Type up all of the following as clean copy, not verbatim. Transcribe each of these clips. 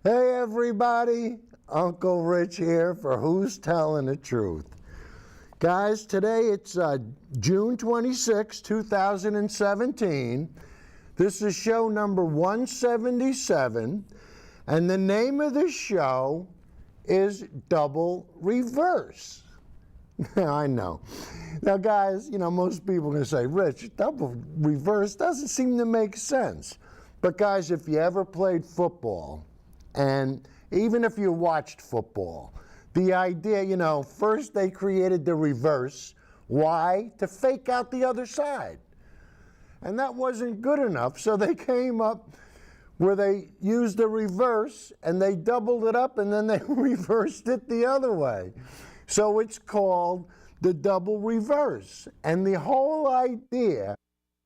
Hey everybody, Uncle Rich here for Who's Telling the Truth. Guys, today it's June 26, 2017. This is show number 177, and the name of the show is Double-Reverse. I know. Now guys, most people are going to say, Rich, double-reverse doesn't seem to make sense. But guys, if you ever played football, and even if you watched football, the idea, first they created the reverse. Why? To fake out the other side. And that wasn't good enough, so they came up where they used the reverse, and they doubled it up, and then they reversed it the other way. So it's called the double reverse. And the whole idea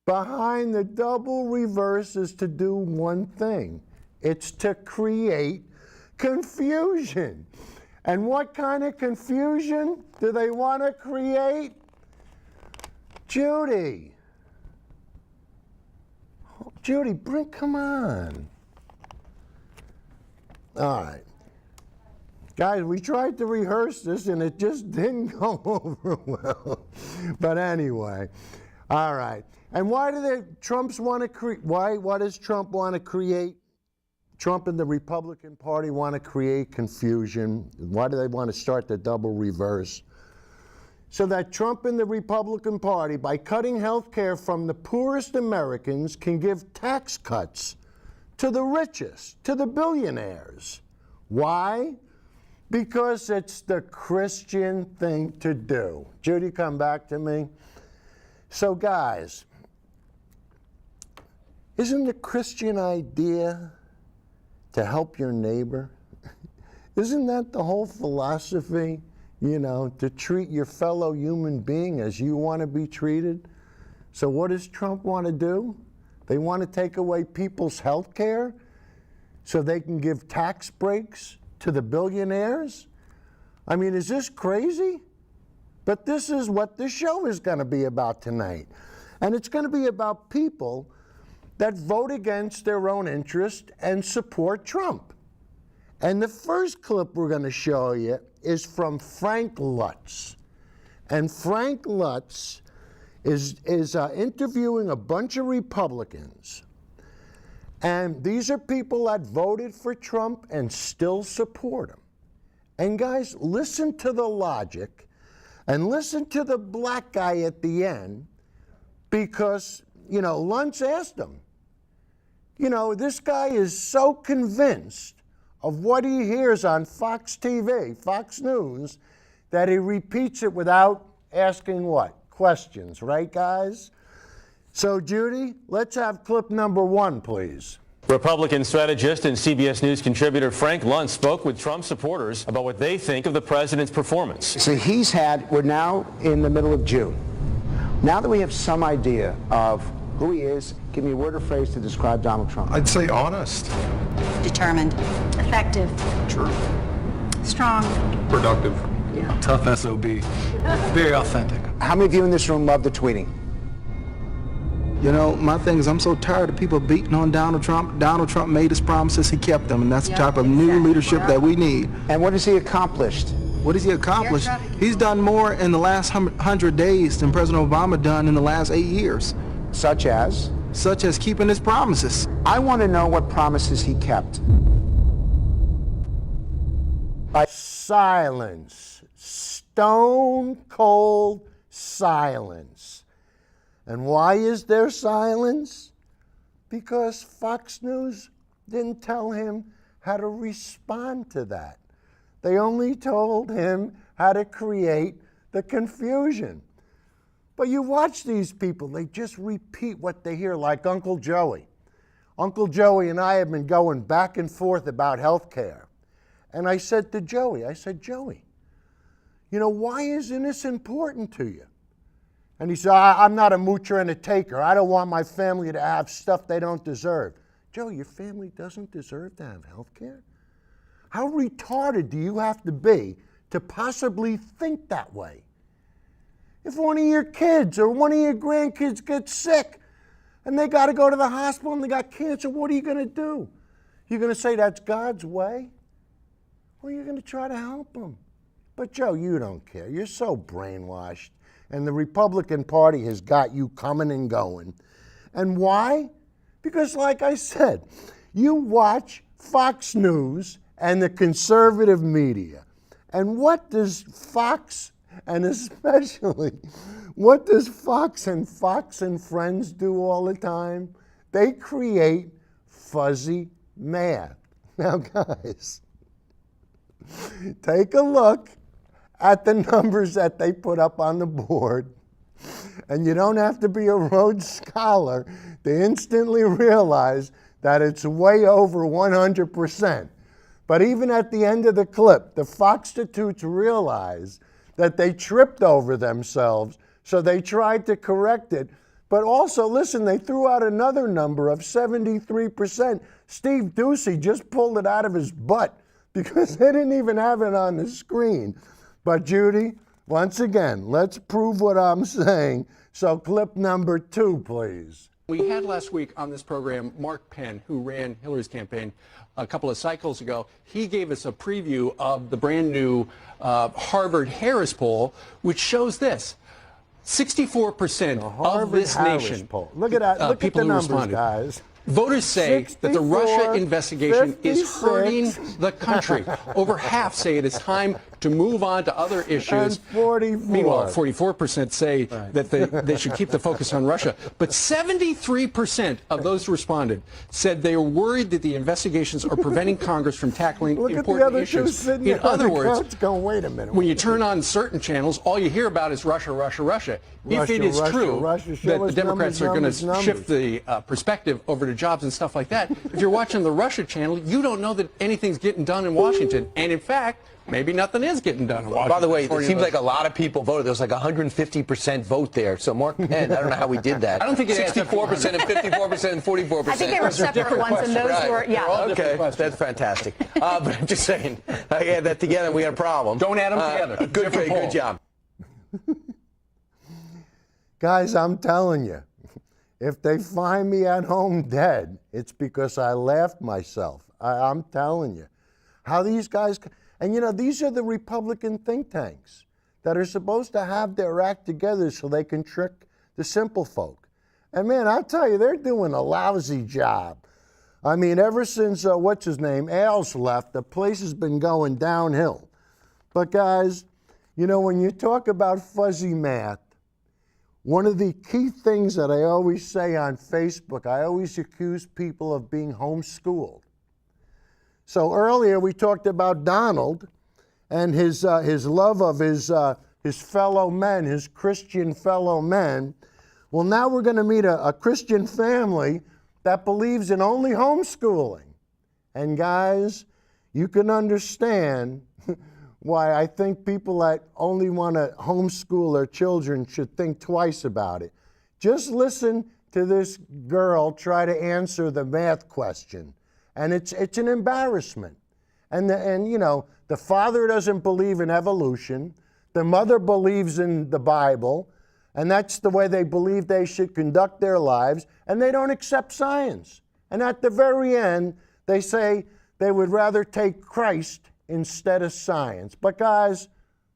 behind the double reverse is to do one thing. It's to create confusion. And what kind of confusion do they want to create? Judy, come on. All right. Guys, we tried to rehearse this and it just didn't go over well. But anyway, all right. And why do why does Trump want to create, Trump and the Republican Party want to create confusion? Why do they want to start the double reverse? So that Trump and the Republican Party, by cutting health care from the poorest Americans, can give tax cuts to the richest, to the billionaires. Why? Because it's the Christian thing to do. Judy, come back to me. So guys, isn't the Christian idea to help your neighbor? Isn't that the whole philosophy? To treat your fellow human being as you want to be treated? So what does Trump want to do? They want to take away people's health care so they can give tax breaks to the billionaires? I mean, is this crazy? But this is what the show is going to be about tonight. And it's going to be about people that vote against their own interest and support Trump. And the first clip we're going to show you is from Frank Lutz. And Frank Lutz is interviewing a bunch of Republicans. And these are people that voted for Trump and still support him. And guys, listen to the logic and listen to the black guy at the end, because, Lutz asked him, this guy is so convinced of what he hears on Fox TV, Fox News, that he repeats it without asking what? Questions, right guys? So Judy, let's have clip number 1, please. Republican strategist and CBS News contributor Frank Luntz spoke with Trump supporters about what they think of the president's performance. So we're now in the middle of June. Now that we have some idea of who he is, give me a word or phrase to describe Donald Trump. I'd say honest. Determined. Effective. True. Strong. Productive. Yeah. Tough SOB. Very authentic. How many of you in this room love the tweeting? My thing is I'm so tired of people beating on Donald Trump. Donald Trump made his promises, he kept them, and that's the type of new leadership that we need. And what has he accomplished? What has he accomplished? He's done more in the last 100 days than President Obama done in the last 8 years. Such as? Such as keeping his promises. I want to know what promises he kept. Silence. Stone cold silence. And why is there silence? Because Fox News didn't tell him how to respond to that. They only told him how to create the confusion. But you watch these people, they just repeat what they hear, like Uncle Joey. Uncle Joey and I have been going back and forth about health care. And I said to Joey, Joey, why isn't this important to you? And he said, I'm not a moocher and a taker. I don't want my family to have stuff they don't deserve. Joey, your family doesn't deserve to have health care? How retarded do you have to be to possibly think that way? If one of your kids or one of your grandkids gets sick and they got to go to the hospital and they got cancer, what are you going to do? You're going to say that's God's way? Or you're going to try to help them? But Joe, you don't care. You're so brainwashed. And the Republican Party has got you coming and going. And why? Because like I said, you watch Fox News and the conservative media. And what does Fox, and especially, what does Fox and Friends do all the time? They create fuzzy math. Now, guys, take a look at the numbers that they put up on the board, and you don't have to be a Rhodes Scholar to instantly realize that it's way over 100%. But even at the end of the clip, the Foxtitudes realized that they tripped over themselves, so they tried to correct it. But also, listen, they threw out another number of 73%. Steve Ducey just pulled it out of his butt because they didn't even have it on the screen. But Judy, once again, let's prove what I'm saying. So clip number 2, please. We had last week on this program Mark Penn, who ran Hillary's campaign a couple of cycles ago. He gave us a preview of the brand new Harvard-Harris poll, which shows this. 64% of this nation. Poll. Look at that. Look people at the who numbers, responded. Guys. Voters say that the Russia investigation 56. is hurting the country. Over half say it is time to move on to other issues. And 44. Meanwhile, 44% say that they should keep the focus on Russia. But 73% of those who responded said they are worried that the investigations are preventing Congress from tackling Look important at the other issues. two sitting In other words, going, wait a minute. when you turn on certain channels, all you hear about is Russia, Russia, Russia. If it is true that the Democrats are going to shift the perspective over to jobs and stuff like that, if you're watching the Russia channel, you don't know that anything's getting done in Washington. And in fact, maybe nothing is getting done in Washington. By the way, it seems like a lot of people voted. There was like 150% vote there. So Mark Penn, I don't know how we did that. I don't think it 64% and 54% and 44%. I think they were separate ones, and those were, yeah. Okay, that's fantastic. But I'm just saying, I add that together, we had a problem. Don't add them together. Good job. Guys, I'm telling you, if they find me at home dead, it's because I laughed myself. I'm telling you. How these guys, and you know, these are the Republican think tanks that are supposed to have their act together so they can trick the simple folk. And man, I'll tell you, they're doing a lousy job. I mean, ever since, what's his name, Ailes left, the place has been going downhill. But guys, you know, when you talk about fuzzy math, one of the key things that I always say on Facebook, I always accuse people of being homeschooled. So earlier we talked about Donald and his love of his fellow men, his Christian fellow men. Well, now we're going to meet a Christian family that believes in only homeschooling. And guys, you can understand why I think people that only want to homeschool their children should think twice about it. Just listen to this girl try to answer the math question. And it's an embarrassment. And you know, the father doesn't believe in evolution. The mother believes in the Bible. And that's the way they believe they should conduct their lives. And they don't accept science. And at the very end, they say they would rather take Christ instead of science. But guys,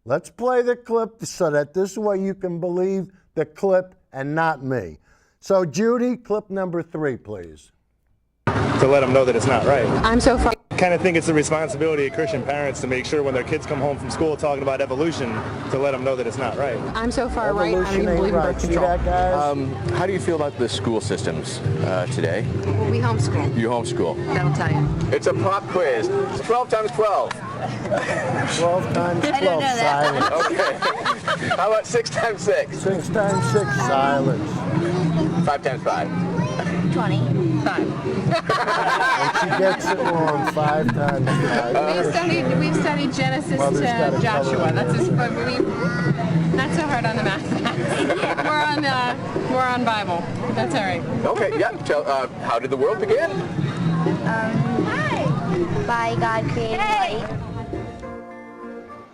let's play the clip so that this way you can believe the clip and not me. So Judy, clip number 3, please. To let them know that it's not right. I'm so far. I kind of think it's the responsibility of Christian parents to make sure when their kids come home from school talking about evolution, to let them know that it's not right. I'm so far right. I Evolution don't even ain't believe in right. birth See control. that, guys? How do you feel about the school systems today? Well, we homeschool. You homeschool. That'll tell you. It's a pop quiz. It's 12 times 12. 12 times 12, silence. Okay. How about 6 times 6? 6 times 6, silence. 5 times 5. 25. She gets it wrong 5 times 5. We've studied Genesis Mother's got to a Joshua. color. That's just not so hard on the math. We're on Bible. That's all right. Okay, yeah. How did the world begin? By God created light.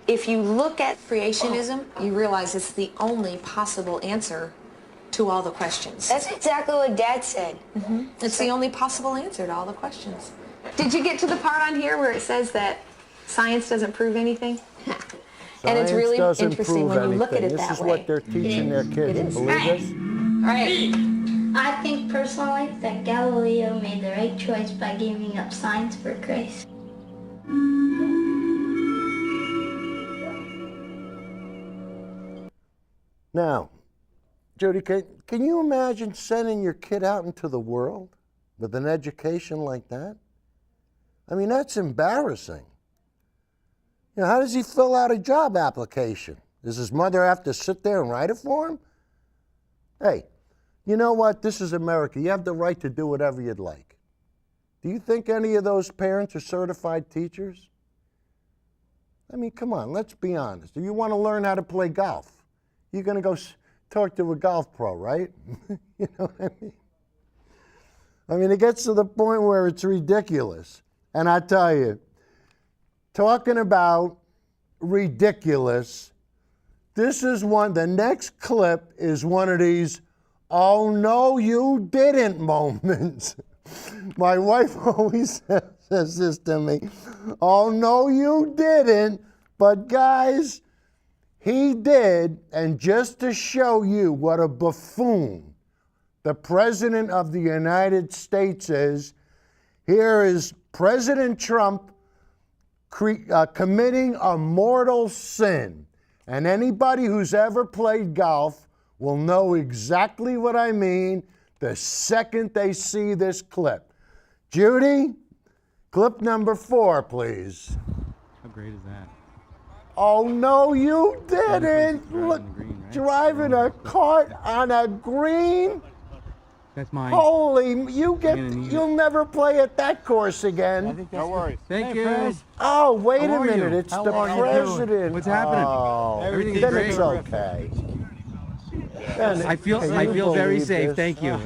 If you look at creationism, you realize it's the only possible answer to all the questions. That's exactly what Dad said. It's the only possible answer to all the questions. Did you get to the part on here where it says that science doesn't prove anything? And it's really interesting when you look at it that way. This is what they're teaching their kids. Believe this? Right. I think personally that Galileo made the right choice by giving up science for Christ. Now, Judy, can you imagine sending your kid out into the world with an education like that? I mean, that's embarrassing. You know, how does he fill out a job application? Does his mother have to sit there and write it for him? Hey, you know what? This is America. You have the right to do whatever you'd like. Do you think any of those parents are certified teachers? I mean, come on, let's be honest. Do you want to learn how to play golf? You're going to go talk to a golf pro, right? You know what I mean? I mean, it gets to the point where it's ridiculous. And I tell you, talking about ridiculous, this is one, the next clip is one of these, oh no, you didn't moments. My wife always says this to me, oh no, you didn't, but guys, he did, and just to show you what a buffoon the President of the United States is, here is President Trump committing a mortal sin. And anybody who's ever played golf will know exactly what I mean the second they see this clip. Judy, clip number 4, please. How great is that? Oh, no, you didn't. Look, driving a cart on a green. That's mine. Holy, you'll never play at that course again. No worries. Thank you. Oh, wait a minute. It's the president. What's happening? Oh, Everything's then great. it's okay. I feel very safe. Thank you.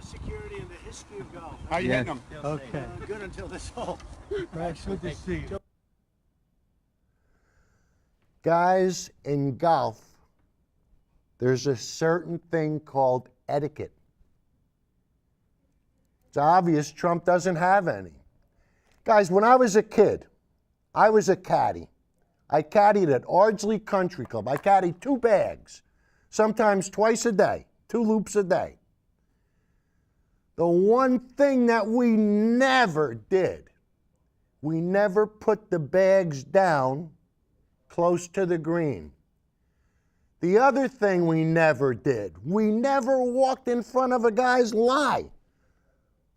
Security in the history of golf. How you hitting them? Okay. Good until this hole. Right, good to see you. Guys, in golf, there's a certain thing called etiquette. It's obvious Trump doesn't have any. Guys, when I was a kid, I was a caddy. I caddied at Ardsley Country Club. I caddied 2 bags, sometimes twice a day, 2 loops a day. The one thing that we never did, we never put the bags down close to the green. The other thing we never did, we never walked in front of a guy's lie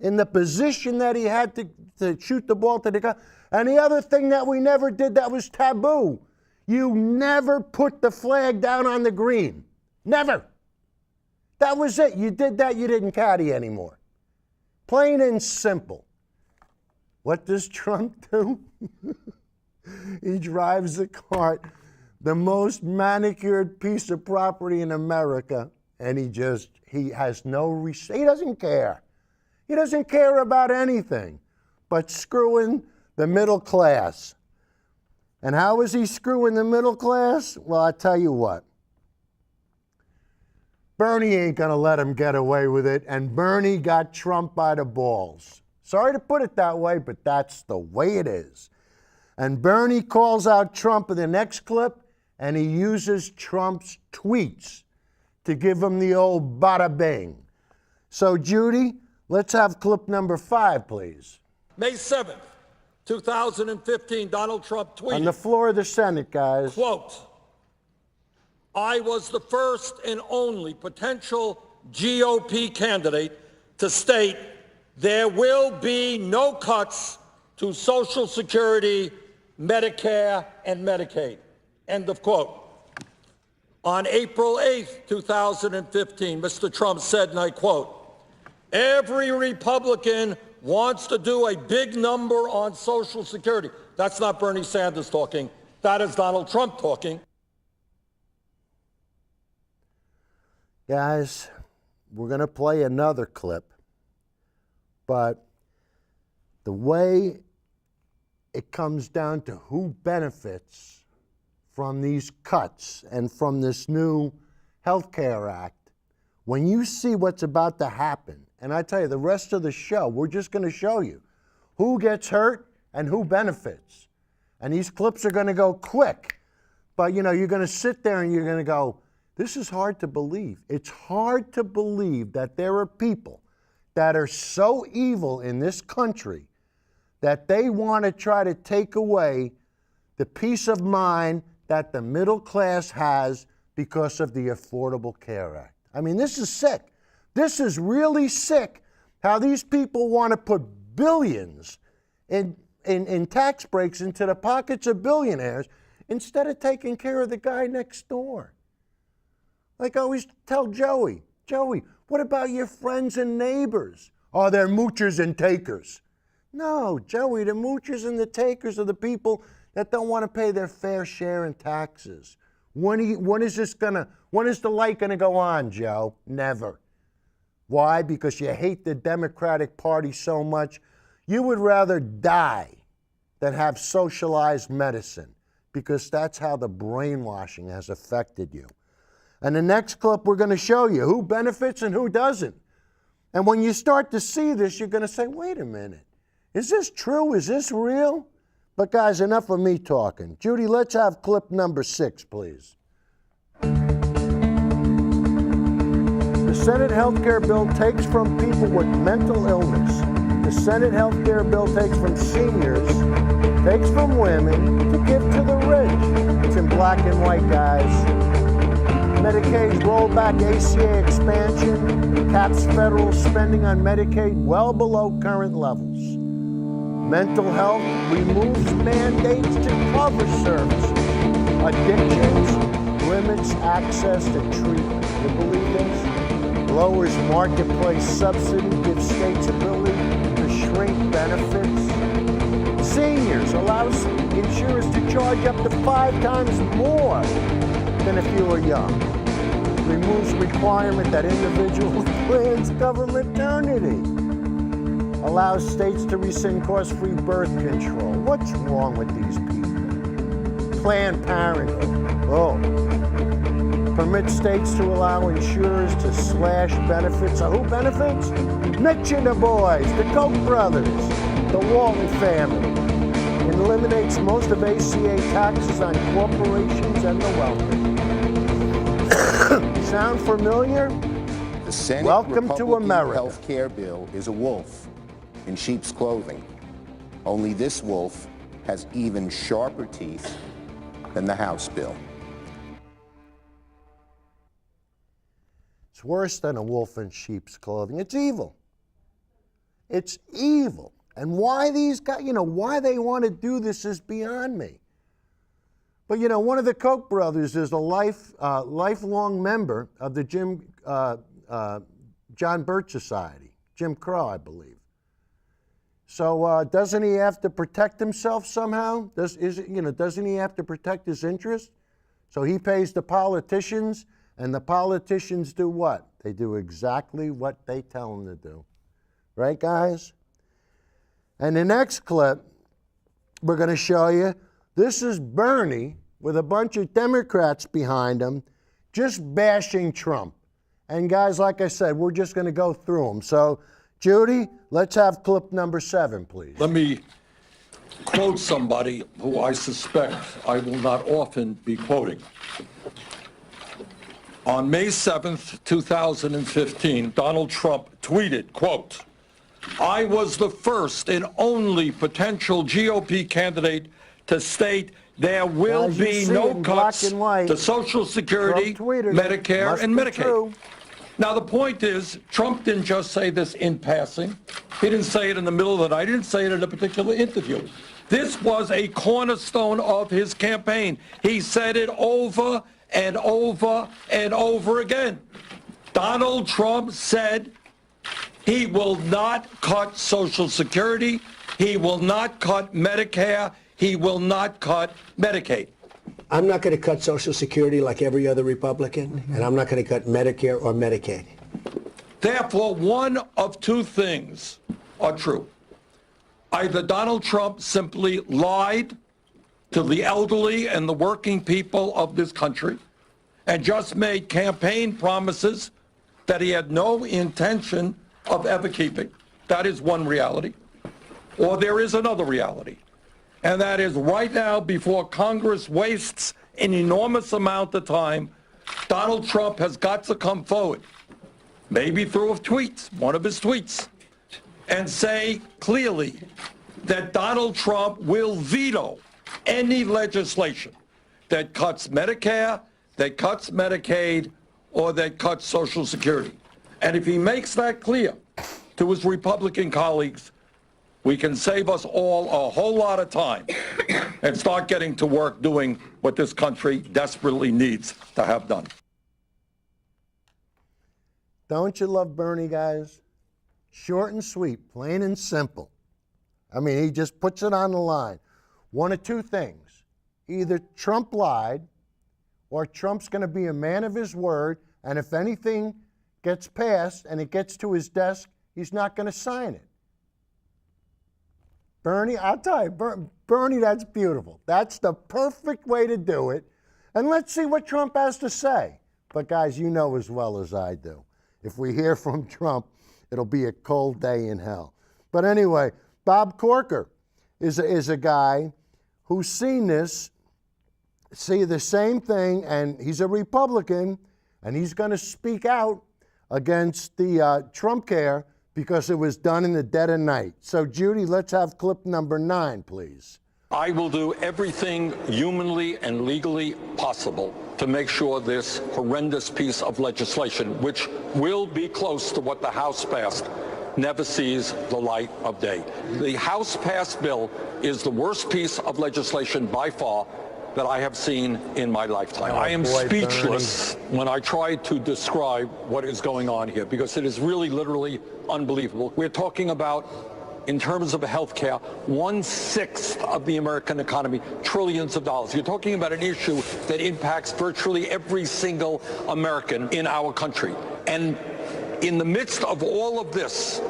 in the position that he had to shoot the ball to the guy. And the other thing that we never did that was taboo, you never put the flag down on the green. Never. That was it. You did that, you didn't caddy anymore. Plain and simple. What does Trump do? He drives a cart, the most manicured piece of property in America, and he has no, he doesn't care. He doesn't care about anything but screwing the middle class. And how is he screwing the middle class? Well, I tell you what. Bernie ain't going to let him get away with it, and Bernie got Trump by the balls. Sorry to put it that way, but that's the way it is. And Bernie calls out Trump in the next clip, and he uses Trump's tweets to give him the old bada bing. So, Judy, let's have clip number 5, please. May 7th, 2015, Donald Trump tweeted. On the floor of the Senate, guys. Quote, I was the first and only potential GOP candidate to state there will be no cuts to Social Security, Medicare, and Medicaid. End of quote. On April 8th, 2015, Mr. Trump said, and I quote, every Republican wants to do a big number on Social Security. That's not Bernie Sanders talking. That is Donald Trump talking. Guys, we're going to play another clip, but the way it comes down to who benefits from these cuts and from this new Health Care Act, when you see what's about to happen, and I tell you, the rest of the show, we're just going to show you who gets hurt and who benefits. And these clips are going to go quick. But, you know, you're going to sit there and you're going to go, this is hard to believe. It's hard to believe that there are people that are so evil in this country that they want to try to take away the peace of mind that the middle class has because of the Affordable Care Act. I mean, this is sick. This is really sick how these people want to put billions in tax breaks into the pockets of billionaires instead of taking care of the guy next door. Like I always tell Joey, what about your friends and neighbors? Oh, they're moochers and takers. No, Joey, the moochers and the takers are the people that don't want to pay their fair share in taxes. When is the light going to go on, Joe? Never. Why? Because you hate the Democratic Party so much. You would rather die than have socialized medicine, because that's how the brainwashing has affected you. And the next clip, we're going to show you who benefits and who doesn't. And when you start to see this, you're going to say, wait a minute. Is this true? Is this real? But guys, enough of me talking. Judy, let's have clip number 6, please. The Senate health care bill takes from people with mental illness. The Senate health care bill takes from seniors, takes from women to give to the rich. It's in black and white, guys. Medicaid's rollback, ACA expansion, caps federal spending on Medicaid well below current levels. Mental health removes mandates to cover services. Addictions limits access to treatment. You believe this? Lowers marketplace subsidy, gives states ability to shrink benefits. Seniors allows insurers to charge up to 5 times more than if you were young. Removes requirement that individual plans cover maternity. Allows states to rescind cost-free birth control. What's wrong with these people? Planned Parenthood. Oh. Permits states to allow insurers to slash benefits. So who benefits? Mitch and the boys, the Koch brothers, the Walton family. It eliminates most of ACA taxes on corporations and the wealthy. Sound familiar? The Senate Welcome Republican to America. health care bill is a wolf in sheep's clothing. Only this wolf has even sharper teeth than the House bill. It's worse than a wolf in sheep's clothing. It's evil. It's evil. And why these guys, why they want to do this is beyond me. But, one of the Koch brothers is a lifelong member of the John Birch Society, Jim Crow, I believe. So doesn't he have to protect himself somehow? Doesn't he have to protect his interests? So he pays the politicians, and the politicians do what? They do exactly what they tell them to do. Right, guys? And the next clip we're going to show you, this is Bernie with a bunch of Democrats behind him just bashing Trump. And guys, like I said, we're just going to go through them. So, Judy, let's have clip number 7, please. Let me quote somebody who I suspect I will not often be quoting. On May 7th, 2015, Donald Trump tweeted, quote, "I was the first and only potential GOP candidate to state there will be no cuts to Social Security, Medicare, and Medicaid." Now, the point is, Trump didn't just say this in passing. He didn't say it in the middle of the night. He didn't say it in a particular interview. This was a cornerstone of his campaign. He said it over and over and over again. Donald Trump said he will not cut Social Security. He will not cut Medicare. He will not cut Medicaid. I'm not going to cut Social Security like every other Republican, and I'm not going to cut Medicare or Medicaid. Therefore, one of two things are true. Either Donald Trump simply lied to the elderly and the working people of this country and just made campaign promises that he had no intention of ever keeping. That is one reality. Or there is another reality, and that is right now, before Congress wastes an enormous amount of time, Donald Trump has got to come forward, maybe through a tweet, one of his tweets, and say clearly that Donald Trump will veto any legislation that cuts Medicare, that cuts Medicaid, or that cuts Social Security. And if he makes that clear to his Republican colleagues, we can save us all a whole lot of time and start getting to work doing what this country desperately needs to have done. Don't you love Bernie, guys? Short and sweet, plain and simple. I mean, he just puts it on the line. One of two things. Either Trump lied, or Trump's going to be a man of his word, and if anything gets passed and it gets to his desk, he's not going to sign it. Bernie, I'll tell you, Bernie, that's beautiful. That's the perfect way to do it. And let's see what Trump has to say. But guys, you know as well as I do, if we hear from Trump, it'll be a cold day in hell. But anyway, Bob Corker is a guy who's seen this, see the same thing, and he's a Republican, and he's going to speak out against the Trump care because it was done in the dead of night. So, Judy, let's have clip number 9, please. I will do everything humanly and legally possible to make sure this horrendous piece of legislation, which will be close to what the House passed, never sees the light of day. The House-passed bill is the worst piece of legislation by far that I have seen in my lifetime. I am speechless when I try to describe what is going on here, because it is really literally unbelievable. We're talking about, in terms of health care, 1/6 of the American economy, trillions of dollars. You're talking about an issue that impacts virtually every single American in our country. And in the midst of all of this,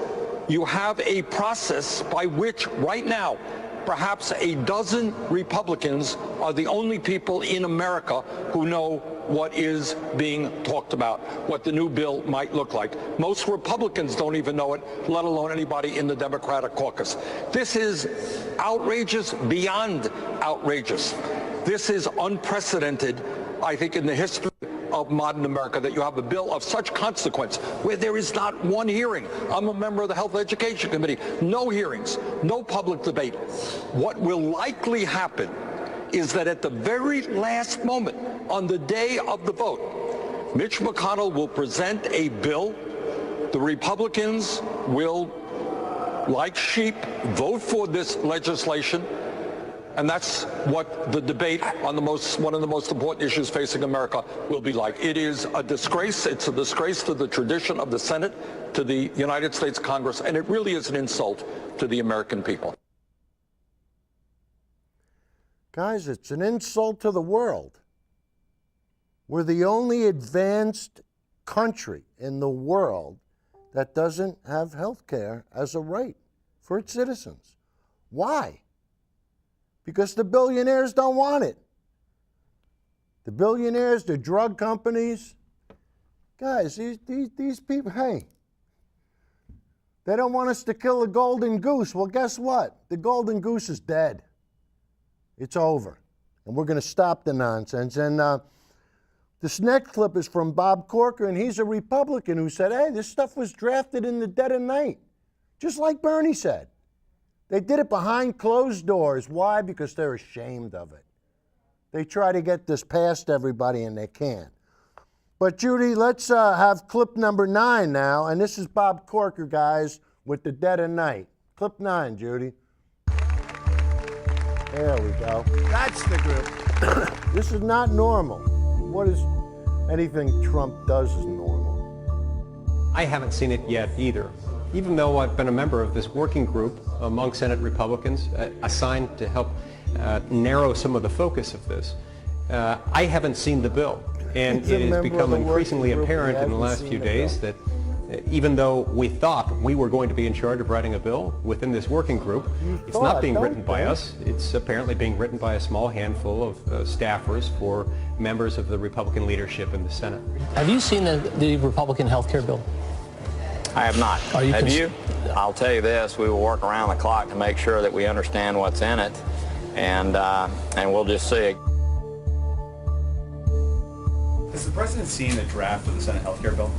you have a process by which right now, perhaps a dozen Republicans are the only people in America who know what is being talked about, what the new bill might look like. Most Republicans don't even know it, let alone anybody in the Democratic caucus. This is outrageous beyond outrageous. This is unprecedented, I think, in the history of modern America, that you have a bill of such consequence where there is not one hearing. I'm a member of the Health Education Committee. No hearings, no public debate. What will likely happen is that at the very last moment, on the day of the vote, Mitch McConnell will present a bill. The Republicans will, like sheep, vote for this legislation. And that's what the debate on one of the most important issues facing America will be like. It is a disgrace. It's a disgrace to the tradition of the Senate, to the United States Congress, and it really is an insult to the American people. Guys, it's an insult to the world. We're the only advanced country in the world that doesn't have health care as a right for its citizens. Why? Because the billionaires don't want it. The billionaires, the drug companies. Guys, these people, hey, they don't want us to kill the golden goose. Well, guess what? The golden goose is dead. It's over. And we're going to stop the nonsense. And this next clip is from Bob Corker, and he's a Republican who said, hey, this stuff was drafted in the dead of night, just like Bernie said. They did it behind closed doors. Why? Because they're ashamed of it. They try to get this past everybody, and they can't. But, Judy, let's have clip number 9 now. And this is Bob Corker, guys, with the dead of night. Clip 9, Judy. There we go. That's the group. This is not normal. What is anything Trump does is normal? I haven't seen it yet either. Even though I've been a member of this working group among Senate Republicans assigned to help narrow some of the focus of this, I haven't seen the bill. And it has become increasingly apparent in the last few days that even though we thought we were going to be in charge of writing a bill within this working group, it's not being written by us. It's apparently being written by a small handful of staffers for members of the Republican leadership in the Senate. Have you seen the Republican health care bill? I have not. Have you? I'll tell you this, we will work around the clock to make sure that we understand what's in it, and we'll just see. Has the president seen the draft of the Senate health care bill?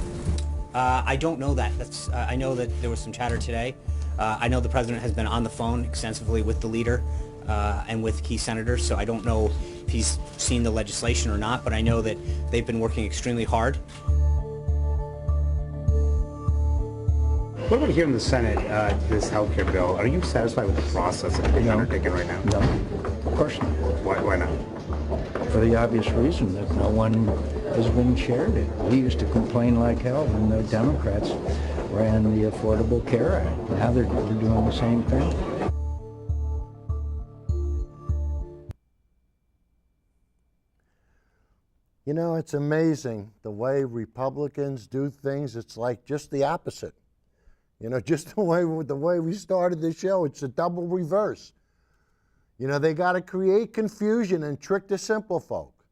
I don't know that. I know that there was some chatter today. I know the president has been on the phone extensively with the leader and with key senators, so I don't know if he's seen the legislation or not, but I know that they've been working extremely hard. What about here in the Senate, this health care bill? Are you satisfied with the process that's being undertaken right now? No, of course not. Why not? For the obvious reason that no one has been shared it. We used to complain like hell when the Democrats ran the Affordable Care Act. Now they're doing the same thing. You know, it's amazing the way Republicans do things. It's like just the opposite. You know, just the way we started the show, it's a double reverse. You know, they got to create confusion and trick the simple folk.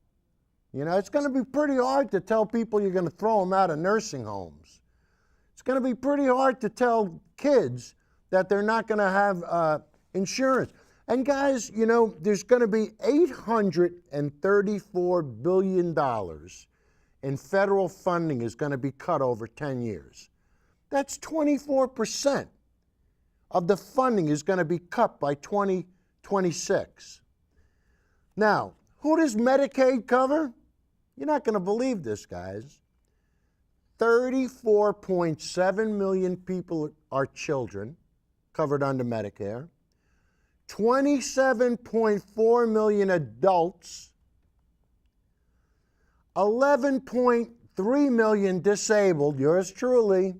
You know, it's going to be pretty hard to tell people you're going to throw them out of nursing homes. It's going to be pretty hard to tell kids that they're not going to have insurance. And guys, you know, there's going to be $834 billion in federal funding is going to be cut over 10 years. That's 24% of the funding is going to be cut by 2026. Now, who does Medicaid cover? You're not going to believe this, guys. 34.7 million people are children covered under Medicare. 27.4 million adults. 11.3 million disabled, yours truly.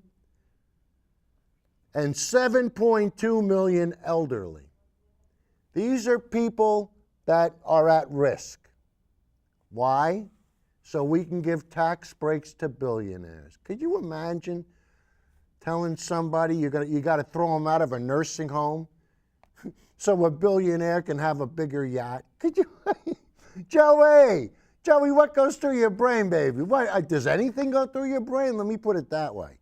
And 7.2 million elderly. These are people that are at risk. Why? So we can give tax breaks to billionaires. Could you imagine telling somebody you got to throw them out of a nursing home so a billionaire can have a bigger yacht? Could you? Joey, what goes through your brain, baby? What, does anything go through your brain? Let me put it that way.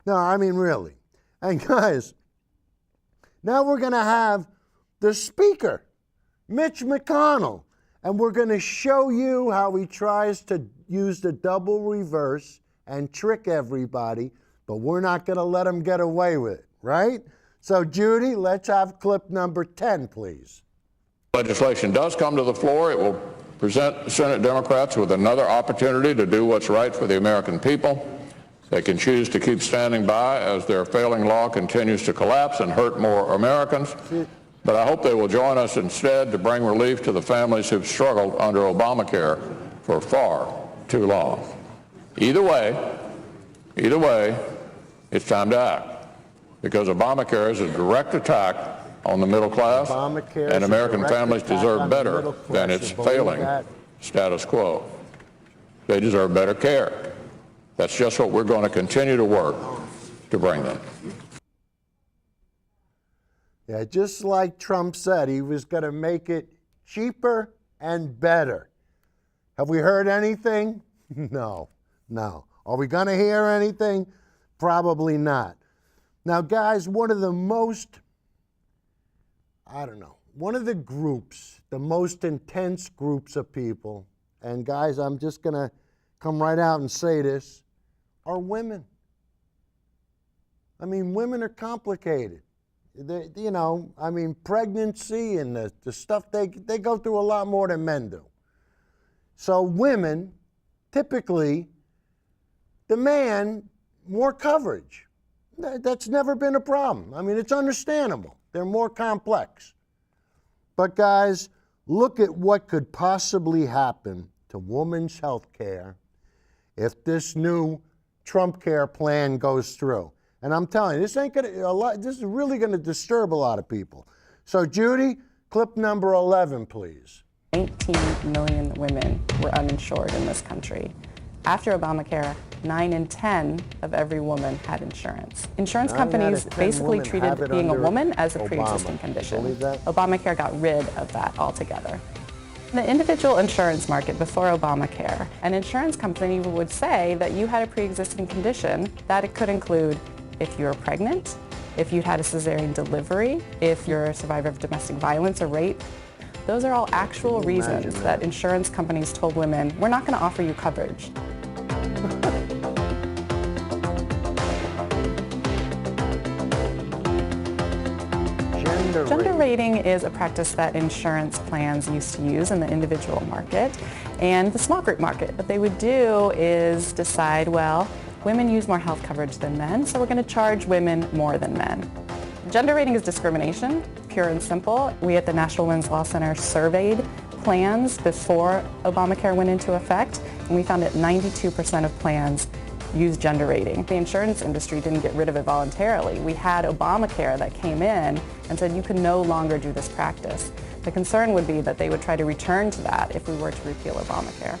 No, I mean really. And guys, now we're going to have the Speaker, Mitch McConnell, and we're going to show you how he tries to use the double reverse and trick everybody, but we're not going to let him get away with it, right? So, Judy, let's have clip number 10, please. Legislation does come to the floor. It will present Senate Democrats with another opportunity to do what's right for the American people. They can choose to keep standing by as their failing law continues to collapse and hurt more Americans. But I hope they will join us instead to bring relief to the families who've struggled under Obamacare for far too long. Either way, it's time to act. Because Obamacare is a direct attack on the middle class, and American families deserve better than its failing status quo. They deserve better care. That's just what we're going to continue to work to bring them. Yeah, just like Trump said, he was going to make it cheaper and better. Have we heard anything? No. Are we going to hear anything? Probably not. Now, guys, one of the groups, the most intense groups of people, and guys, I'm just going to come right out and say this, are women. I mean, women are complicated. Pregnancy and the stuff, they go through a lot more than men do. So women typically demand more coverage. That's never been a problem. I mean, it's understandable. They're more complex. But guys, look at what could possibly happen to women's health care if this new Trump care plan goes through. And I'm telling you, this is really going to disturb a lot of people. So Judy, clip number 11, please. 19 million women were uninsured in this country. After Obamacare, 9 in 10 of every woman had insurance. Insurance companies basically treated being a woman as a pre-existing condition. Obamacare got rid of that altogether. The individual insurance market before Obamacare, an insurance company would say that you had a pre-existing condition, that it could include if you're pregnant, if you'd had a cesarean delivery, if you're a survivor of domestic violence or rape. Those are all actual reasons that insurance companies told women, we're not going to offer you coverage. Gender rating is a practice that insurance plans used to use in the individual market and the small group market. What they would do is decide, well, women use more health coverage than men, so we're going to charge women more than men. Gender rating is discrimination, pure and simple. We at the National Women's Law Center surveyed plans before Obamacare went into effect, and we found that 92% of plans use gender rating. The insurance industry didn't get rid of it voluntarily. We had Obamacare that came in and said you can no longer do this practice. The concern would be that they would try to return to that if we were to repeal Obamacare.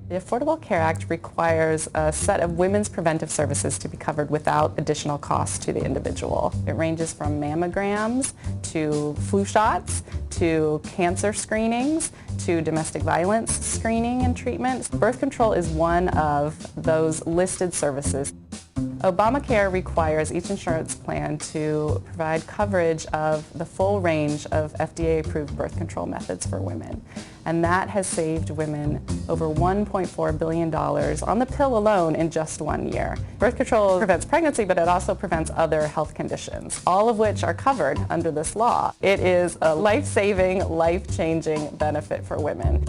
The Affordable Care Act requires a set of women's preventive services to be covered without additional cost to the individual. It ranges from mammograms to flu shots to cancer screenings to domestic violence screening and treatment. Birth control is one of those listed services. Obamacare requires each insurance plan to provide coverage of the full range of FDA-approved birth control methods for women. And that has saved women over $1.4 billion on the pill alone in just 1 year. Birth control prevents pregnancy, but it also prevents other health conditions, all of which are covered under this law. It is a life-saving, life-changing benefit for women.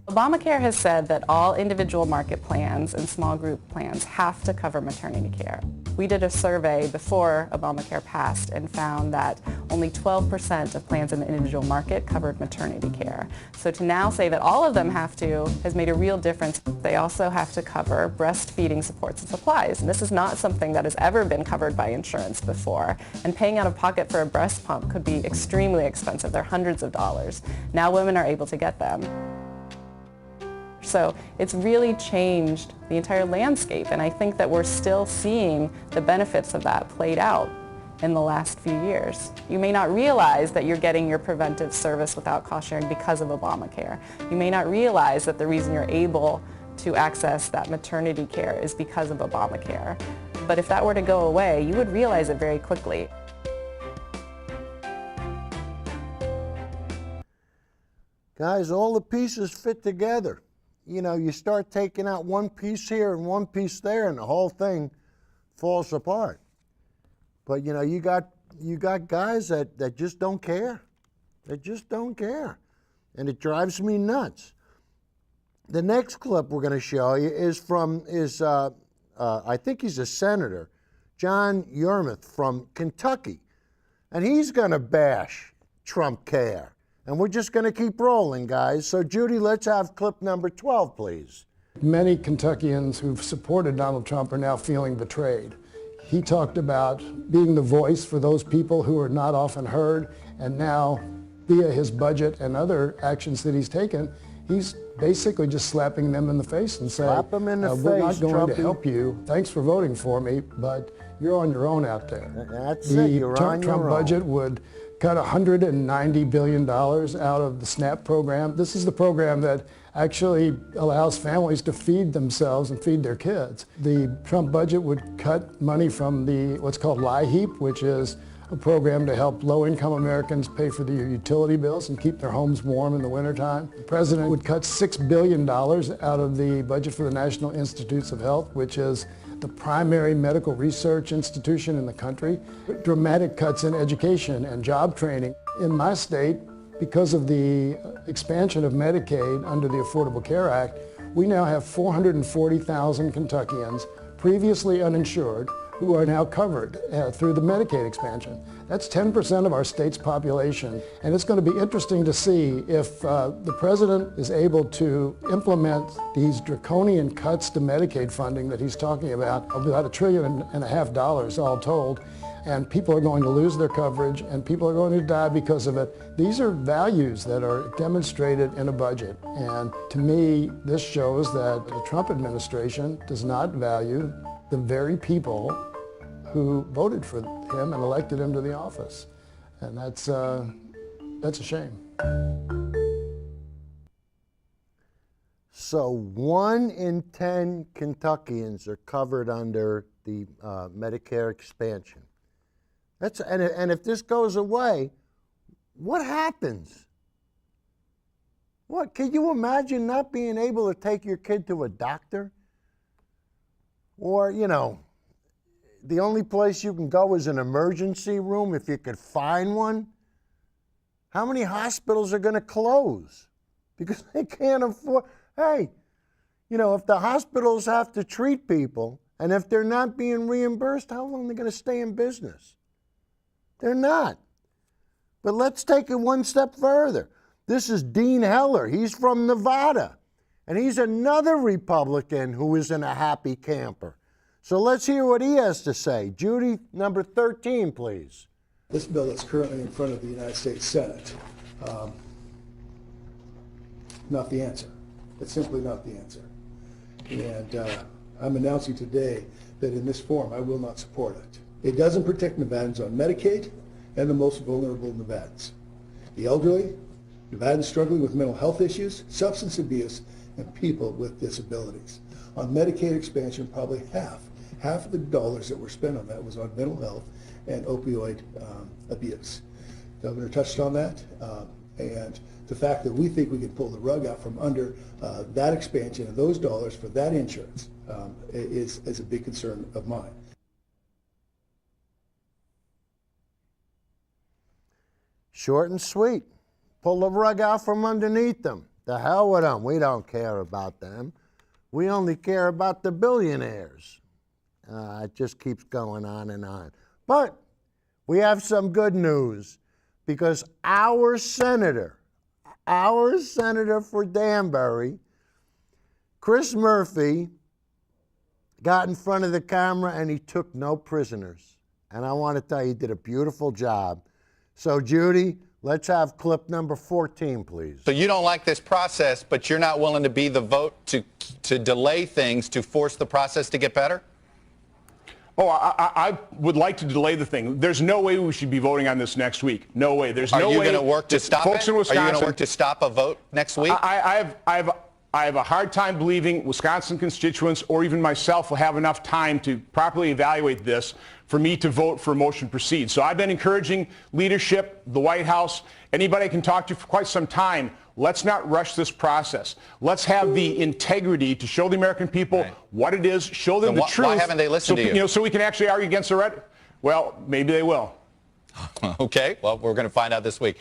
Obamacare has said that all individual market plans and small group plans have to cover maternity care. We did a survey before Obamacare passed and found that only 12% of plans in the individual market covered maternity care. So to now say that all of them have to has made a real difference. They also have to cover breastfeeding supports and supplies. And this is not something that has ever been covered by insurance before. And paying out of pocket for a breast pump could be extremely expensive. They're hundreds of dollars. Now women are able to get them. So it's really changed the entire landscape, and I think that we're still seeing the benefits of that played out in the last few years. You may not realize that you're getting your preventive service without cost sharing because of Obamacare. You may not realize that the reason you're able to access that maternity care is because of Obamacare. But if that were to go away, you would realize it very quickly. Guys, all the pieces fit together. You know, you start taking out one piece here and one piece there, and the whole thing falls apart. But you know, you got guys that just don't care. They just don't care, and it drives me nuts. The next clip we're going to show you is from I think he's a senator, John Yermuth from Kentucky, and he's going to bash Trump Care. And we're just going to keep rolling, guys. So, Judy, let's have clip number 12, please. Many Kentuckians who've supported Donald Trump are now feeling betrayed. He talked about being the voice for those people who are not often heard, and now, via his budget and other actions that he's taken, he's basically just slapping them in the face and saying, slap them in the we're not face, going Trumpy. to help you. Thanks for voting for me, but you're on your own out there. That's it, you're on your Trump own. budget would cut $190 billion out of the SNAP program. This is the program that actually allows families to feed themselves and feed their kids. The Trump budget would cut money from the what's called LIHEAP, which is a program to help low-income Americans pay for their utility bills and keep their homes warm in the wintertime. The president would cut $6 billion out of the budget for the National Institutes of Health, which is the primary medical research institution in the country. Dramatic cuts in education and job training. In my state, because of the expansion of Medicaid under the Affordable Care Act, we now have 440,000 Kentuckians previously uninsured who are now covered through the Medicaid expansion. That's 10% of our state's population. And it's going to be interesting to see if the president is able to implement these draconian cuts to Medicaid funding that he's talking about $1.5 trillion all told. And people are going to lose their coverage, and people are going to die because of it. These are values that are demonstrated in a budget. And to me, this shows that the Trump administration does not value the very people who voted for him and elected him to the office. And that's a shame. So 1 in 10 Kentuckians are covered under the Medicare expansion. And if this goes away, what happens? What, can you imagine not being able to take your kid to a doctor? Or, you know, the only place you can go is an emergency room if you could find one? How many hospitals are going to close? Because they can't afford. Hey, you know, if the hospitals have to treat people, and if they're not being reimbursed, how long are they going to stay in business? They're not. But let's take it one step further. This is Dean Heller. He's from Nevada, and he's another Republican who isn't a happy camper. So let's hear what he has to say. Judy, number 13, please. This bill that's currently in front of the United States Senate, not the answer. It's simply not the answer. And I'm announcing today that in this form I will not support it. It doesn't protect Nevadans on Medicaid and the most vulnerable Nevadans. The elderly, Nevadans struggling with mental health issues, substance abuse, and people with disabilities. On Medicaid expansion, probably half of the dollars that were spent on that was on mental health and opioid abuse. The governor touched on that, and the fact that we think we can pull the rug out from under that expansion and those dollars for that insurance is a big concern of mine. Short and sweet. Pull the rug out from underneath them. The hell with them. We don't care about them. We only care about the billionaires. It just keeps going on and on. But we have some good news, because our senator for Danbury, Chris Murphy, got in front of the camera and he took no prisoners. And I want to tell you, he did a beautiful job. So Judy, let's have clip number 14, please. So you don't like this process, but you're not willing to be the vote to delay things, to force the process to get better? Oh, I would like to delay the thing. There's no way we should be voting on this next week. No way. There's no way. Are you going to work to stop folks it? in Wisconsin, Are you going to work to stop a vote next week? I have a hard time believing Wisconsin constituents or even myself will have enough time to properly evaluate this for me to vote for a motion to proceed. So I've been encouraging leadership, the White House, anybody I can talk to for quite some time. Let's not rush this process. Let's have the integrity to show the American people what it is, show them the truth. Why haven't they listened to you? So we can actually argue against the rhetoric. Well, maybe they will. Okay, well, we're going to find out this week.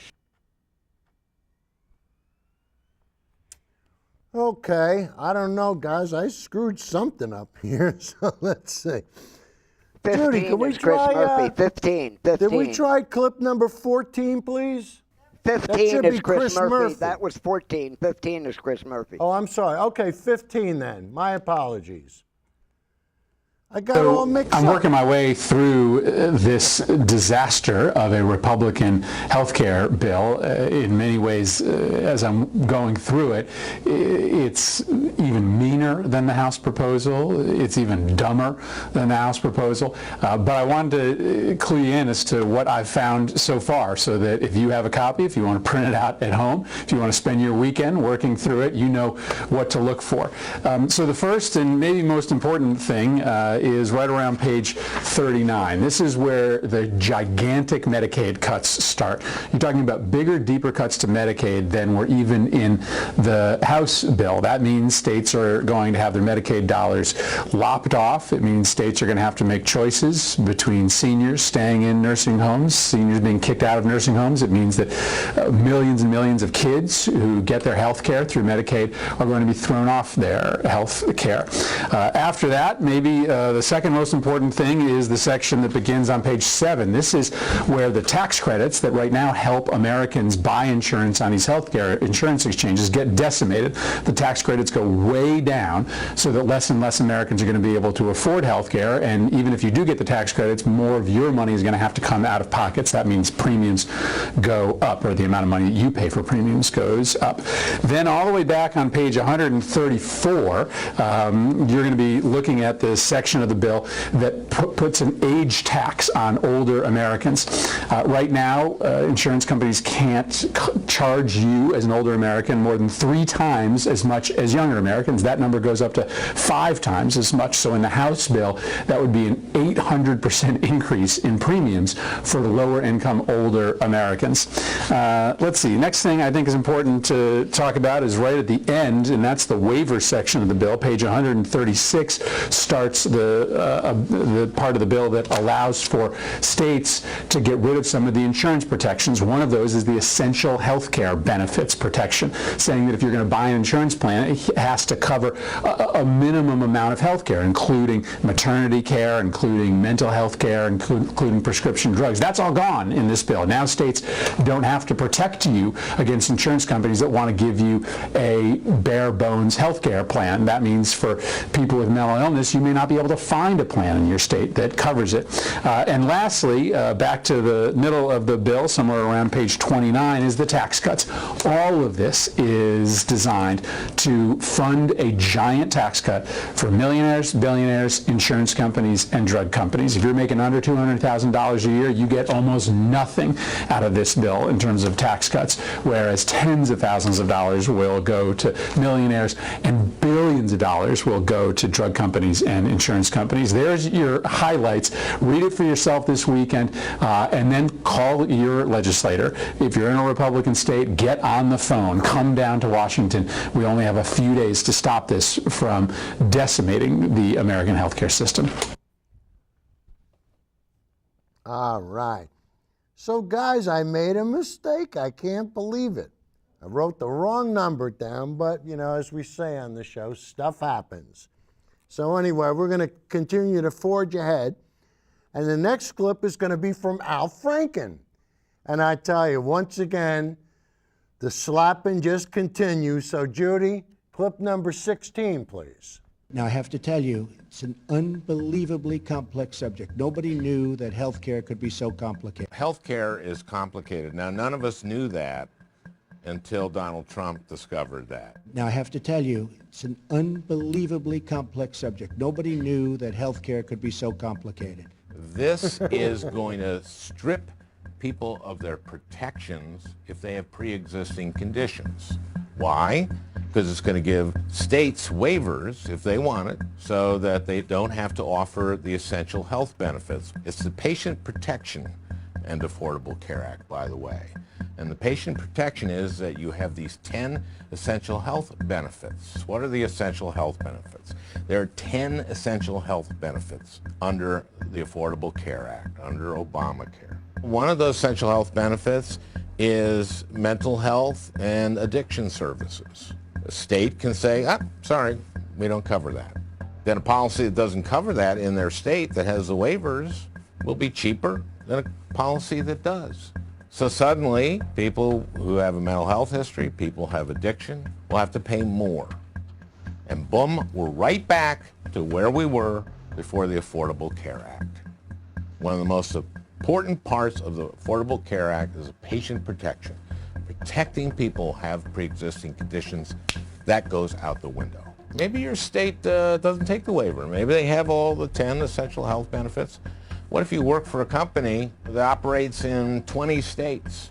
Okay, I don't know, guys. I screwed something up here, so let's see. 15 Judy, can we is Chris try, Murphy. 15. Did we try clip number 14, please? 15 is Chris Murphy. That was 14. 15 is Chris Murphy. Oh, I'm sorry. Okay, 15 then. My apologies. I got it all mixed up. I'm working my way through this disaster of a Republican health care bill. In many ways, as I'm going through it, it's even meaner than the House proposal. It's even dumber than the House proposal. But I wanted to clue you in as to what I've found so far, so that if you have a copy, if you want to print it out at home, if you want to spend your weekend working through it, you know what to look for. So the first and maybe most important thing is right around page 39. This is where the gigantic Medicaid cuts start. You're talking about bigger, deeper cuts to Medicaid than were even in the House bill. That means states are going to have their Medicaid dollars lopped off. It means states are going to have to make choices between seniors staying in nursing homes, seniors being kicked out of nursing homes. It means that millions and millions of kids who get their health care through Medicaid are going to be thrown off their health care. After that, maybe the second most important thing is the section that begins on page 7. This is where the tax credits that right now help Americans buy insurance on these healthcare insurance exchanges get decimated. The tax credits go way down so that less and less Americans are going to be able to afford healthcare, and even if you do get the tax credits, more of your money is going to have to come out of pockets. That means premiums go up, or the amount of money that you pay for premiums goes up. Then all the way back on page 134, you're going to be looking at this section section of the bill that puts an age tax on older Americans. Right now, insurance companies can't charge you as an older American more than 3 times as much as younger Americans. That number goes up to 5 times as much. So in the House bill, that would be an 800% increase in premiums for lower income older Americans. Let's see, next thing I think is important to talk about is right at the end, and that's the waiver section of the bill. Page 136 starts the part of the bill that allows for states to get rid of some of the insurance protections. One of those is the essential health care benefits protection, saying that if you're going to buy an insurance plan, it has to cover a minimum amount of health care, including maternity care, including mental health care, including prescription drugs. That's all gone in this bill. Now states don't have to protect you against insurance companies that want to give you a bare bones health care plan. That means for people with mental illness, you may not be able to find a plan in your state that covers it. And lastly, back to the middle of the bill, somewhere around page 29, is the tax cuts. All of this is designed to fund a giant tax cut for millionaires, billionaires, insurance companies, and drug companies. If you're making under $200,000 a year, you get almost nothing out of this bill in terms of tax cuts, whereas tens of thousands of dollars will go to millionaires and billions of dollars will go to drug companies and insurance companies. There's your highlights. Read it for yourself this weekend, and then call your legislator. If you're in a Republican state, get on the phone. Come down to Washington. We only have a few days to stop this from decimating the American healthcare system. All right. So guys, I made a mistake. I can't believe it. I wrote the wrong number down, but you know, as we say on the show, stuff happens. So anyway, we're going to continue to forge ahead. And the next clip is going to be from Al Franken. And I tell you, once again, the slapping just continues. So Judy, clip number 16, please. Now, I have to tell you, it's an unbelievably complex subject. Nobody knew that healthcare could be so complicated. Healthcare is complicated. Now, none of us knew that until Donald Trump discovered that. Now, I have to tell you, it's an unbelievably complex subject. Nobody knew that healthcare could be so complicated. This is going to strip people of their protections if they have pre-existing conditions. Why? Because it's going to give states waivers, if they want it, so that they don't have to offer the essential health benefits. It's the Patient Protection and Affordable Care Act, by the way. And the patient protection is that you have these 10 essential health benefits. What are the essential health benefits? There are 10 essential health benefits under the Affordable Care Act, under Obamacare. One of those essential health benefits is mental health and addiction services. A state can say, sorry, we don't cover that. Then a policy that doesn't cover that in their state that has the waivers will be cheaper than a policy that does. So suddenly, people who have a mental health history, people who have addiction, will have to pay more. And boom, we're right back to where we were before the Affordable Care Act. One of the most important parts of the Affordable Care Act is patient protection. Protecting people who have pre-existing conditions, that goes out the window. Maybe your state doesn't take the waiver. Maybe they have all the 10 essential health benefits. What if you work for a company that operates in 20 states?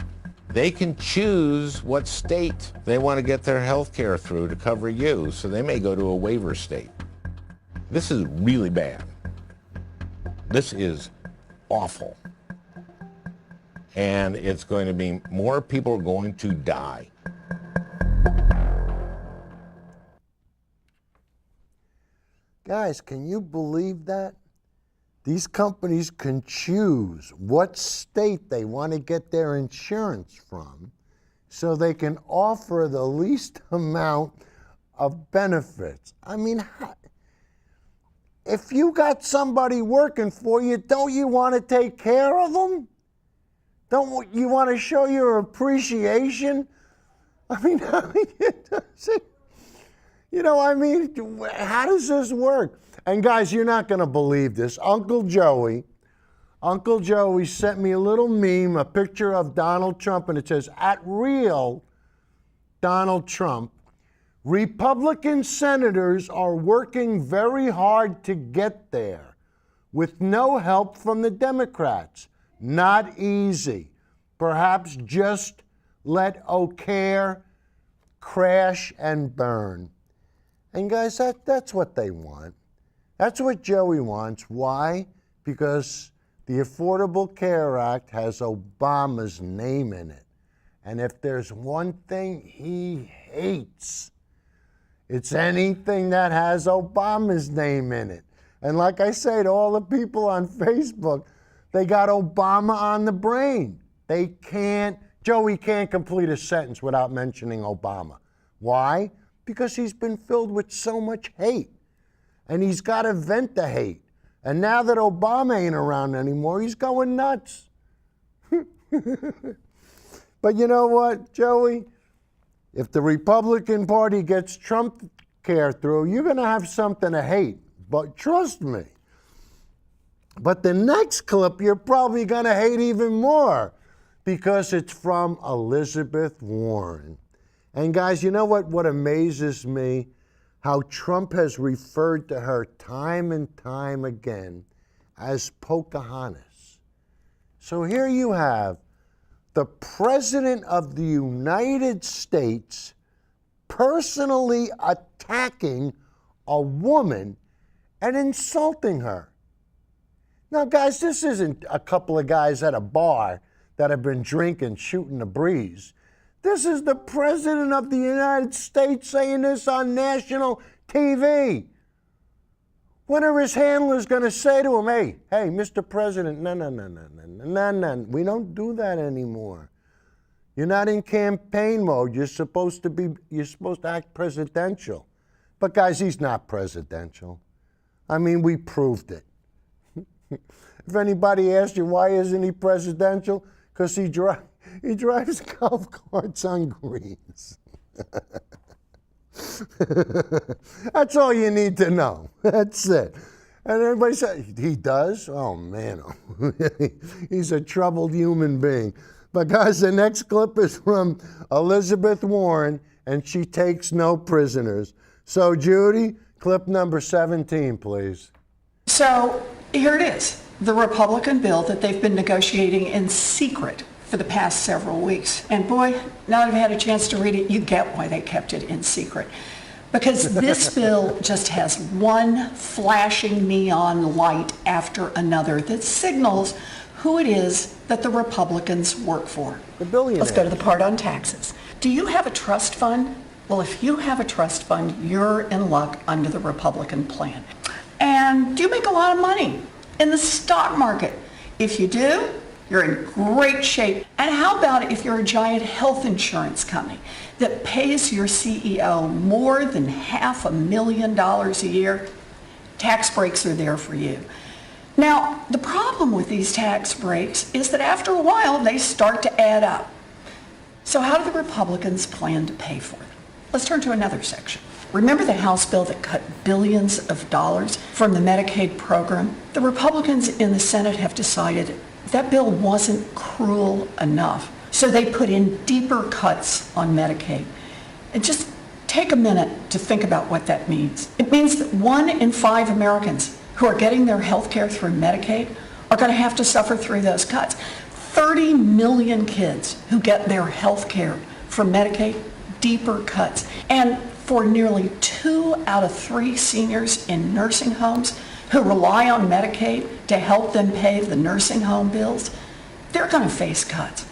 They can choose what state they want to get their health care through to cover you, so they may go to a waiver state. This is really bad. This is awful. And it's going to be more people are going to die. Guys, can you believe that? These companies can choose what state they want to get their insurance from so they can offer the least amount of benefits. I mean, if you got somebody working for you, don't you want to take care of them? Don't you want to show your appreciation? I mean, how does this work? And guys, you're not going to believe this. Uncle Joey sent me a little meme, a picture of Donald Trump, and it says, "@real Donald Trump Republican senators are working very hard to get there with no help from the Democrats. Not easy. Perhaps just let O'Care crash and burn. And guys, that's what they want. That's what Joey wants. Why? Because the Affordable Care Act has Obama's name in it. And if there's one thing he hates, it's anything that has Obama's name in it. And like I say to all the people on Facebook, they got Obama on the brain. They can't, Joey can't complete a sentence without mentioning Obama. Why? Because he's been filled with so much hate. And he's got to vent the hate. And now that Obama ain't around anymore, he's going nuts. But you know what, Joey? If the Republican Party gets Trump care through, you're going to have something to hate. But trust me. But the next clip, you're probably going to hate even more because it's from Elizabeth Warren. And guys, you know what amazes me? How Trump has referred to her time and time again as Pocahontas. So here you have the President of the United States personally attacking a woman and insulting her. Now, guys, this isn't a couple of guys at a bar that have been drinking, shooting the breeze. This is the President of the United States saying this on national TV. When are his handlers going to say to him, hey, Mr. President, no, we don't do that anymore. You're not in campaign mode. You're supposed to act presidential. But guys, he's not presidential. I mean, we proved it. If anybody asks you why isn't he presidential, because he drives golf carts on greens. That's all you need to know. That's it. And everybody says, he does? Oh, man. He's a troubled human being. But guys, the next clip is from Elizabeth Warren, and she takes no prisoners. So, Judy, clip number 17, please. So, here it is, the Republican bill that they've been negotiating in secret for the past several weeks. And boy, now that I've had a chance to read it, you get why they kept it in secret. Because this bill just has one flashing neon light after another that signals who it is that the Republicans work for. The billionaire. Let's go to the part on taxes. Do you have a trust fund? Well, if you have a trust fund, you're in luck under the Republican plan. And do you make a lot of money in the stock market? If you do, you're in great shape. And how about if you're a giant health insurance company that pays your CEO more than $500,000 a year? Tax breaks are there for you. Now, the problem with these tax breaks is that after a while, they start to add up. So how do the Republicans plan to pay for them? Let's turn to another section. Remember the House bill that cut billions of dollars from the Medicaid program? The Republicans in the Senate have decided that bill wasn't cruel enough. So they put in deeper cuts on Medicaid. And just take a minute to think about what that means. It means that 1 in 5 Americans who are getting their health care through Medicaid are going to have to suffer through those cuts. 30 million kids who get their health care from Medicaid, deeper cuts. And for nearly 2 out of 3 seniors in nursing homes who rely on Medicaid to help them pay the nursing home bills, they're going to face cuts.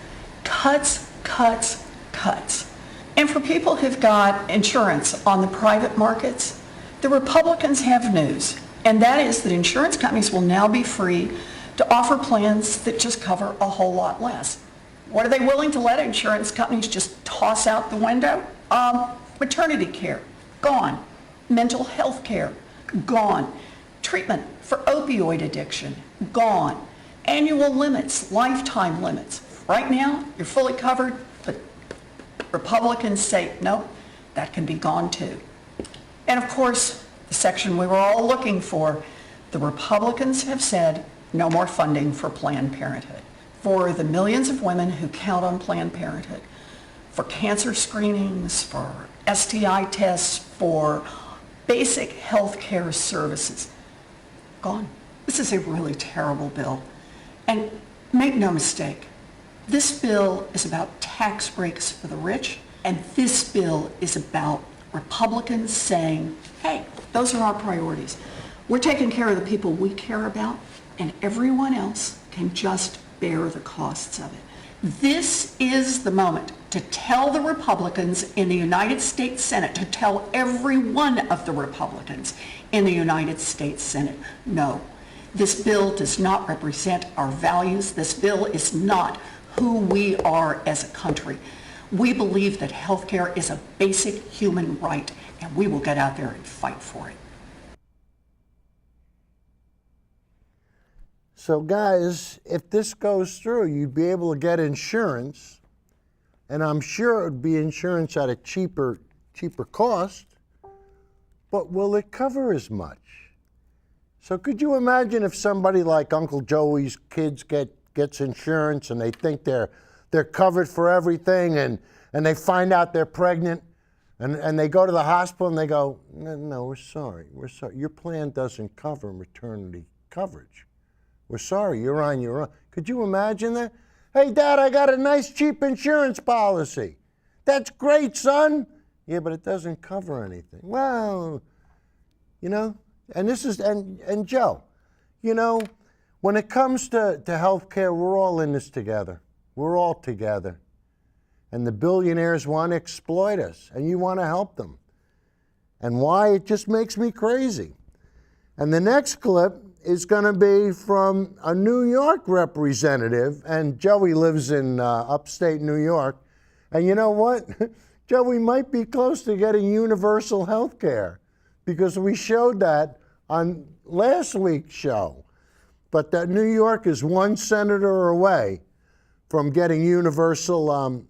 Cuts, cuts, cuts. And for people who've got insurance on the private markets, the Republicans have news, and that is that insurance companies will now be free to offer plans that just cover a whole lot less. What are they willing to let insurance companies just toss out the window? Maternity care, gone. Mental health care, gone. Treatment for opioid addiction, gone. Annual limits, lifetime limits. Right now, you're fully covered, but Republicans say, nope, that can be gone too. And of course, the section we were all looking for, the Republicans have said no more funding for Planned Parenthood. For the millions of women who count on Planned Parenthood, for cancer screenings, for STI tests, for basic health care services. Gone. This is a really terrible bill. And make no mistake, this bill is about tax breaks for the rich, and this bill is about Republicans saying, hey, those are our priorities. We're taking care of the people we care about, and everyone else can just bear the costs of it. This is the moment to tell the Republicans in the United States Senate, to tell every one of the Republicans in the United States Senate, no, this bill does not represent our values. This bill is not who we are as a country. We believe that health care is a basic human right, and we will get out there and fight for it. So guys, if this goes through, you'd be able to get insurance, and I'm sure it would be insurance at a cheaper cost, but will it cover as much? So could you imagine if somebody like Uncle Joey's kids gets insurance and they think they're covered for everything, and they find out they're pregnant, and they go to the hospital and they go, no, we're sorry, your plan doesn't cover maternity coverage. We're sorry, you're on your own. Could you imagine that? Hey, Dad, I got a nice cheap insurance policy. That's great, son. Yeah, but it doesn't cover anything. Well, you know, and this is, and Joe, you know, when it comes to health care, we're all in this together. We're all together. And the billionaires want to exploit us, and you want to help them. And why? It just makes me crazy. And the next clip is going to be from a New York representative, and Joey lives in upstate New York. And you know what? Joey might be close to getting universal health care, because we showed that on last week's show. But that New York is one senator away from getting universal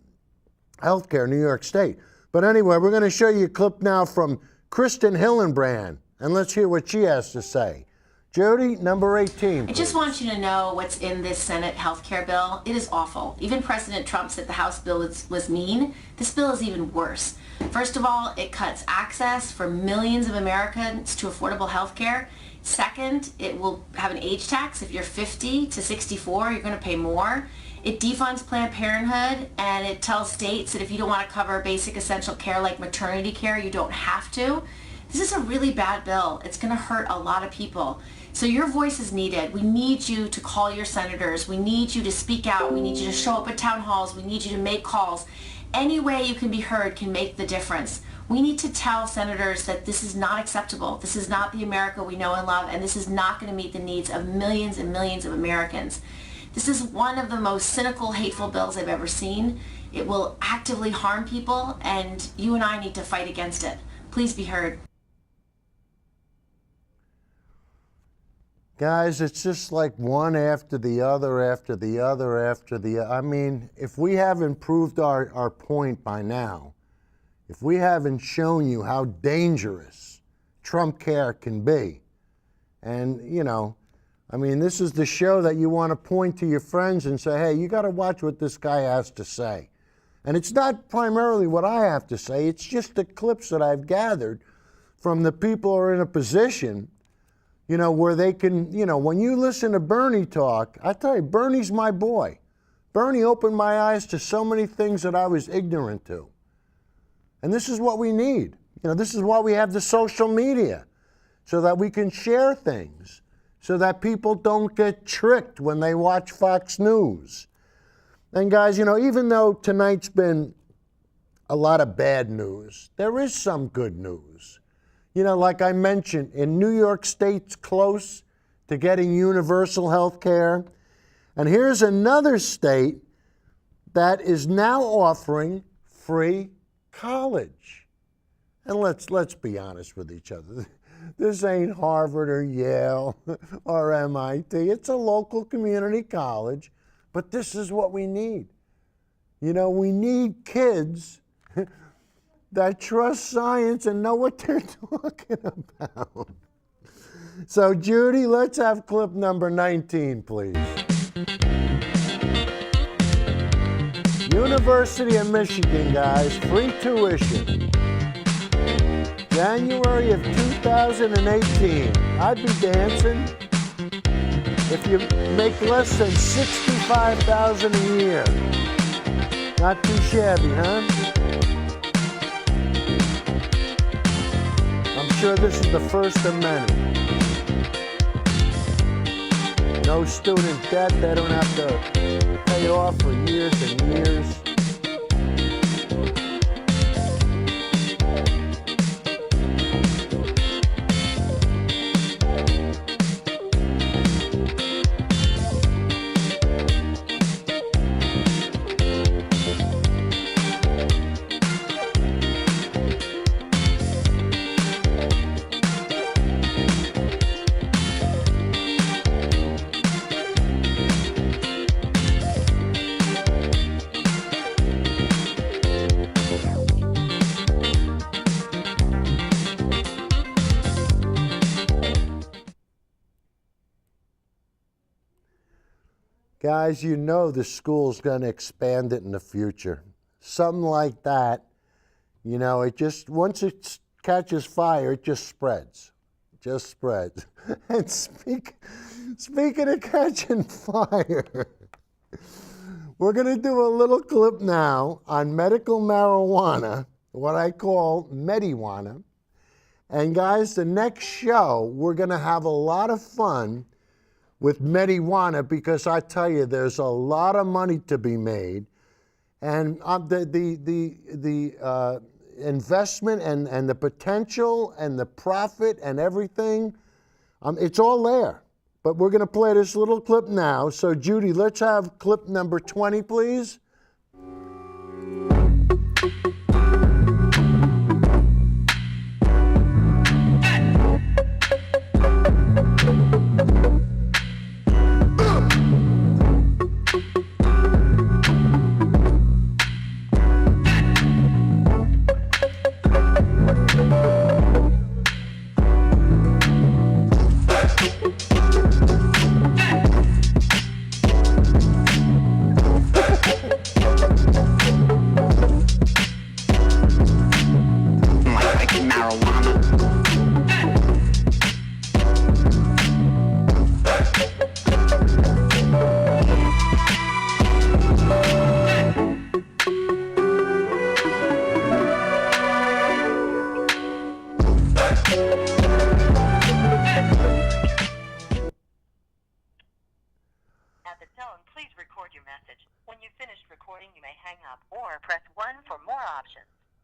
health care, New York State. But anyway, we're going to show you a clip now from Kristen Hillenbrand, and let's hear what she has to say. Jody, number 18. I just want you to know what's in this Senate health care bill. It is awful. Even President Trump said the House bill was mean. This bill is even worse. First of all, it cuts access for millions of Americans to affordable health care. Second, it will have an age tax. If you're 50 to 64, you're going to pay more. It defunds Planned Parenthood, and it tells states that if you don't want to cover basic essential care like maternity care, you don't have to. This is a really bad bill. It's going to hurt a lot of people. So your voice is needed. We need you to call your senators. We need you to speak out. We need you to show up at town halls. We need you to make calls. Any way you can be heard can make the difference. We need to tell senators that this is not acceptable. This is not the America we know and love, and this is not going to meet the needs of millions and millions of Americans. This is one of the most cynical, hateful bills I've ever seen. It will actively harm people, and you and I need to fight against it. Please be heard. Guys, it's just like one after the other, after the other, after the other. I mean, if we haven't proved our point by now, if we haven't shown you how dangerous Trump care can be, and, you know, I mean, this is the show that you want to point to your friends and say, hey, you got to watch what this guy has to say. And it's not primarily what I have to say, it's just the clips that I've gathered from the people who are in a position, you know, where they can, you know, when you listen to Bernie talk, I tell you, Bernie's my boy. Bernie opened my eyes to so many things that I was ignorant to. And this is what we need. You know, this is why we have the social media, so that we can share things, so that people don't get tricked when they watch Fox News. And guys, you know, even though tonight's been a lot of bad news, there is some good news. You know, like I mentioned, in New York State's close to getting universal health care. And here's another state that is now offering free college. And let's be honest with each other. This ain't Harvard or Yale or MIT. It's a local community college, but this is what we need. You know, we need kids that trust science and know what they're talking about. So, Judy, let's have clip number 19, please. University of Michigan, guys, free tuition. January of 2018. I'd be dancing if you make less than $65,000 a year. Not too shabby, huh? I'm sure this is the first of many. No student debt, they don't have to pay off for years and years. Guys, you know the school's going to expand it in the future. Something like that, you know, it just, once it catches fire, it just spreads. It just spreads. And speaking of catching fire, we're going to do a little clip now on medical marijuana, what I call medijuana. And guys, the next show, we're going to have a lot of fun with marijuana, because I tell you, there's a lot of money to be made, and the investment and the potential and the profit and everything, it's all there. But we're going to play this little clip now. So Judy, let's have clip number 20, please.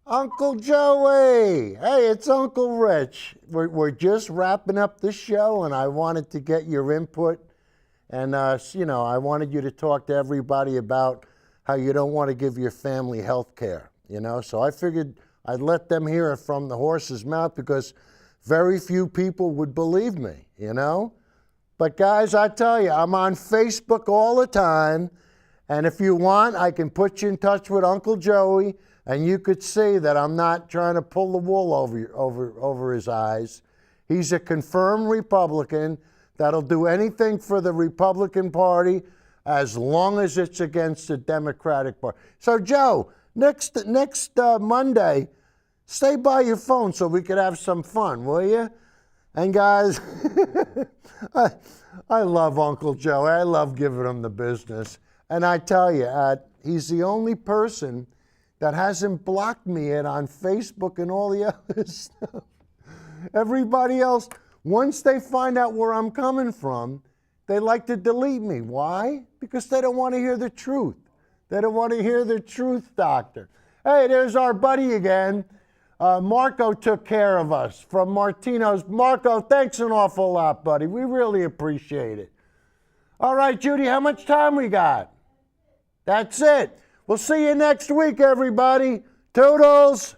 Uncle Joey! Hey, it's Uncle Rich. We're just wrapping up the show, and I wanted to get your input. And, you know, I wanted you to talk to everybody about how you don't want to give your family health care, you know? So I figured I'd let them hear it from the horse's mouth, because very few people would believe me, you know? But, guys, I tell you, I'm on Facebook all the time. And if you want, I can put you in touch with Uncle Joey, and you could see that I'm not trying to pull the wool over his eyes. He's a confirmed Republican that'll do anything for the Republican Party as long as it's against the Democratic Party. So, Joe, next Monday, stay by your phone so we could have some fun, will you? And, guys, I love Uncle Joey. I love giving him the business. And I tell you, he's the only person that hasn't blocked me yet on Facebook and all the other stuff. Everybody else, once they find out where I'm coming from, they like to delete me. Why? Because they don't want to hear the truth. They don't want to hear the truth, doctor. Hey, there's our buddy again. Marco took care of us from Martino's. Marco, thanks an awful lot, buddy. We really appreciate it. All right, Judy, how much time we got? That's it. We'll see you next week, everybody. Toodles.